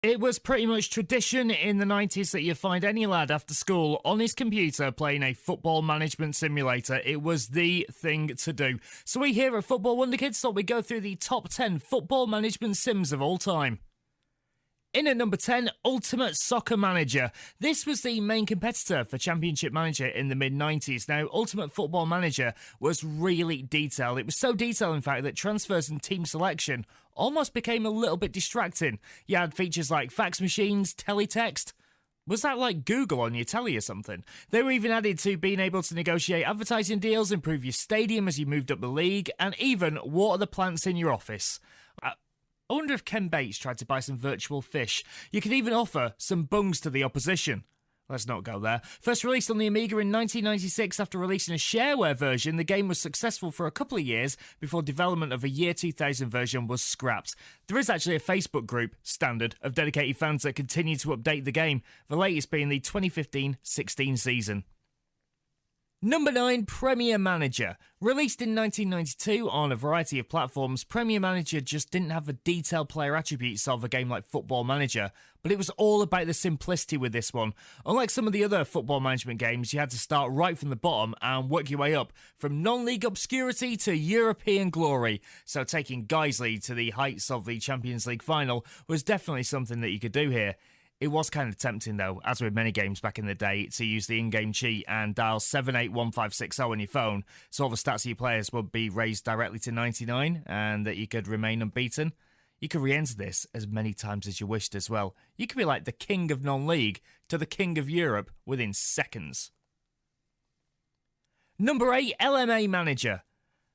It was pretty much tradition in the 90s that you find any lad after school on his computer playing a football management simulator. It was the thing to do. So we here at Football Wonderkids thought we'd go through the top 10 football management sims of all time. In at number 10, Ultimate Soccer Manager. This was the main competitor for Championship Manager in the mid-90s. Now, Ultimate Football Manager was really detailed. It was so detailed, in fact, that transfers and team selection almost became a little bit distracting. You had features like fax machines, teletext. Was that like Google on your telly or something? They were even added to being able to negotiate advertising deals, improve your stadium as you moved up the league, and even water the plants in your office. I wonder if Ken Bates tried to buy some virtual fish. You could even offer some bungs to the opposition. Let's not go there. First released on the Amiga in 1996 after releasing a shareware version, the game was successful for a couple of years before development of a year 2000 version was scrapped. There is actually a Facebook group, standard, of dedicated fans that continue to update the game, the latest being the 2015-16 season. Number 9, Premier Manager. Released in 1992 on a variety of platforms, Premier Manager just didn't have the detailed player attributes of a game like Football Manager, but it was all about the simplicity with this one. Unlike some of the other football management games, you had to start right from the bottom and work your way up from non-league obscurity to European glory. So taking Guiseley to the heights of the Champions League final was definitely something that you could do here. It was kind of tempting, though, as with many games back in the day, to use the in-game cheat and dial 781560 on your phone, so all the stats of your players would be raised directly to 99, and that you could remain unbeaten. You could re-enter this as many times as you wished as well. You could be like the king of non-league to the king of Europe within seconds. Number 8, LMA Manager.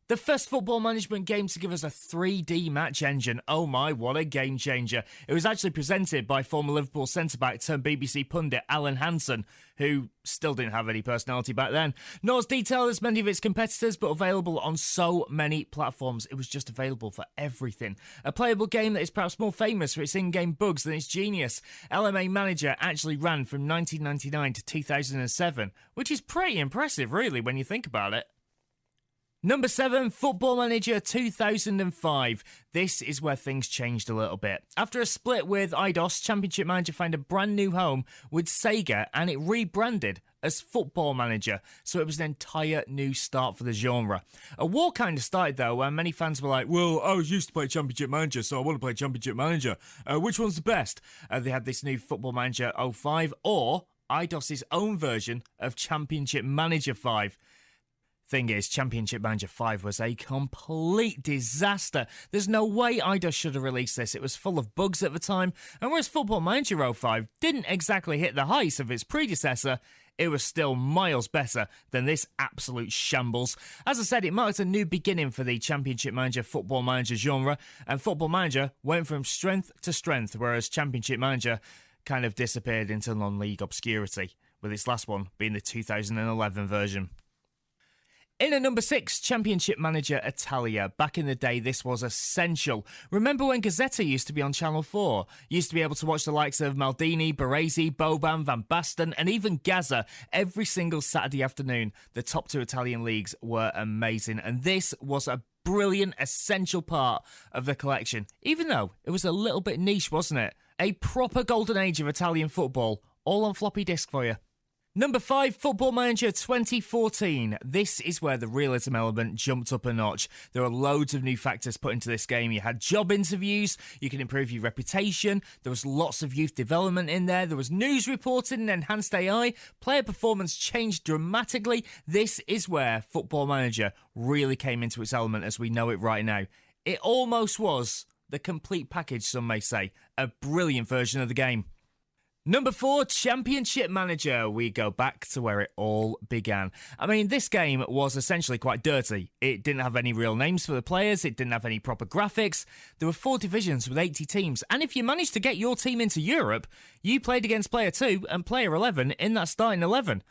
The first football management game to give us a 3D match engine. Oh my, what a game changer. It was actually presented by former Liverpool centre-back turned BBC pundit Alan Hansen, who still didn't have any personality back then. Not as detailed as many of its competitors, but available on so many platforms. It was just available for everything. A playable game that is perhaps more famous for its in-game bugs than its genius. LMA Manager actually ran from 1999 to 2007, which is pretty impressive, really, when you think about it. Number 7, Football Manager 2005. This is where things changed a little bit. After a split with Eidos, Championship Manager found a brand new home with Sega and it rebranded as Football Manager, so it was an entire new start for the genre. A war kind of started though, where many fans were like, well, I was used to play Championship Manager, so I want to play Championship Manager. Which one's the best? They had this new Football Manager 05 or Eidos' own version of Championship Manager 5. Thing is, Championship Manager 5 was a complete disaster. There's no way Eidos should have released this. It was full of bugs at the time, and whereas Football Manager 05 didn't exactly hit the heights of its predecessor, it was still miles better than this absolute shambles. As I said, it marked a new beginning for the Championship Manager Football Manager genre, and Football Manager went from strength to strength, whereas Championship Manager kind of disappeared into non-league obscurity, with its last one being the 2011 version. In at number 6, Championship Manager ITALIA. Back in the day, this was essential. Remember when Gazzetta used to be on Channel 4? You used to be able to watch the likes of Maldini, Baresi, Boban, Van Basten, and even Gazza every single Saturday afternoon. The top 2 Italian leagues were amazing, and this was a brilliant, essential part of the collection, even though it was a little bit niche, wasn't it? A proper golden age of Italian football, all on floppy disk for you. Number 5, Football Manager 2014. This is where the realism element jumped up a notch. There are loads of new factors put into this game. You had job interviews, you can improve your reputation, there was lots of youth development in there was news reporting and enhanced AI, player performance changed dramatically. This is where Football Manager really came into its element as we know it right now. It almost was the complete package, some may say. A brilliant version of the game. Number 4, Championship Manager. We go back to where it all began. I mean, this game was essentially quite dirty. It didn't have any real names for the players, it didn't have any proper graphics. There were 4 divisions with 80 teams, and if you managed to get your team into Europe, you played against Player 2 and Player 11 in that starting 11.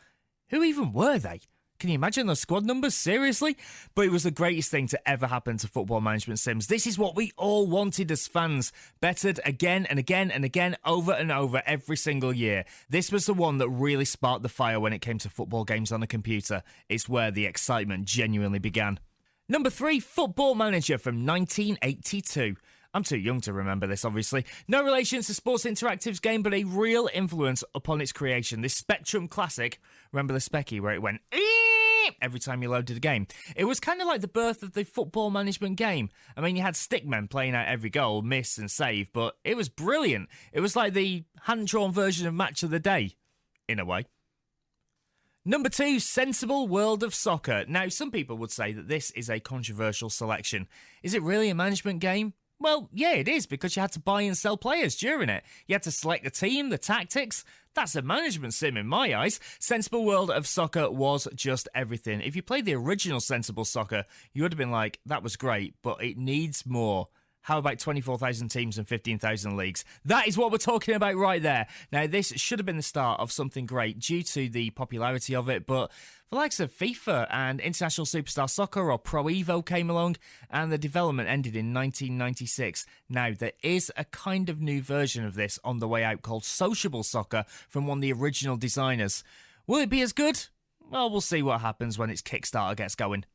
Who even were they? Can you imagine those squad numbers? Seriously? But it was the greatest thing to ever happen to football management sims. This is what we all wanted as fans. Bettered again and again and again, over and over every single year. This was the one that really sparked the fire when it came to football games on a computer. It's where the excitement genuinely began. Number 3, Football Manager from 1982. I'm too young to remember this, obviously. No relation to Sports Interactive's game, but a real influence upon its creation. This Spectrum classic, remember the Specky, where it went every time you loaded a game? It was kind of like the birth of the football management game. I mean, you had stickmen playing out every goal, miss and save, but it was brilliant. It was like the hand-drawn version of Match of the Day, in a way. Number 2, Sensible World of Soccer. Now, some people would say that this is a controversial selection. Is it really a management game? Well, yeah, it is, because you had to buy and sell players during it. You had to select the team, the tactics. That's a management sim in my eyes. Sensible World of Soccer was just everything. If you played the original Sensible Soccer, you would have been like, that was great, but it needs more. How about 24,000 teams and 15,000 leagues? That is what we're talking about right there. Now, this should have been the start of something great due to the popularity of it, but the likes of FIFA and International Superstar Soccer or Pro Evo came along, and the development ended in 1996. Now, there is a kind of new version of this on the way out called Sociable Soccer from one of the original designers. Will it be as good? Well, we'll see what happens when its Kickstarter gets going.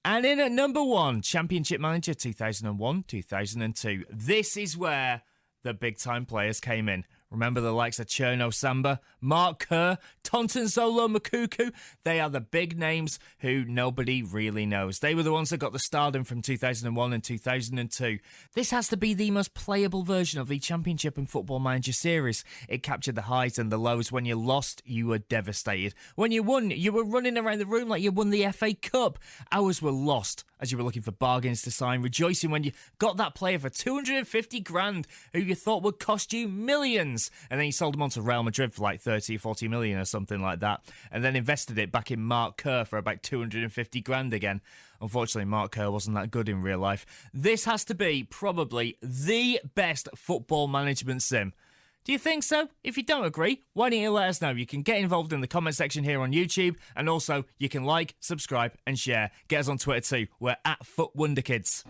And in at number 1, Championship Manager 2001-2002. This is where the big-time players came in. Remember the likes of Cherno Samba, Mark Kerr, Tonton Zolo Makuku? They are the big names who nobody really knows. They were the ones that got the stardom from 2001 and 2002. This has to be the most playable version of the Championship and Football Manager series. It captured the highs and the lows. When you lost, you were devastated. When you won, you were running around the room like you won the FA Cup. Hours were lost as you were looking for bargains to sign, rejoicing when you got that player for 250 grand who you thought would cost you millions. And then you sold him on to Real Madrid for like 30 or 40 million or something like that, and then invested it back in Mark Kerr for about 250 grand again. Unfortunately, Mark Kerr wasn't that good in real life. This has to be probably the best football management sim. Do you think so? If you don't agree, why don't you let us know? You can get involved in the comment section here on YouTube, and also you can like, subscribe and share. Get us on Twitter too. We're at FootWonderkids.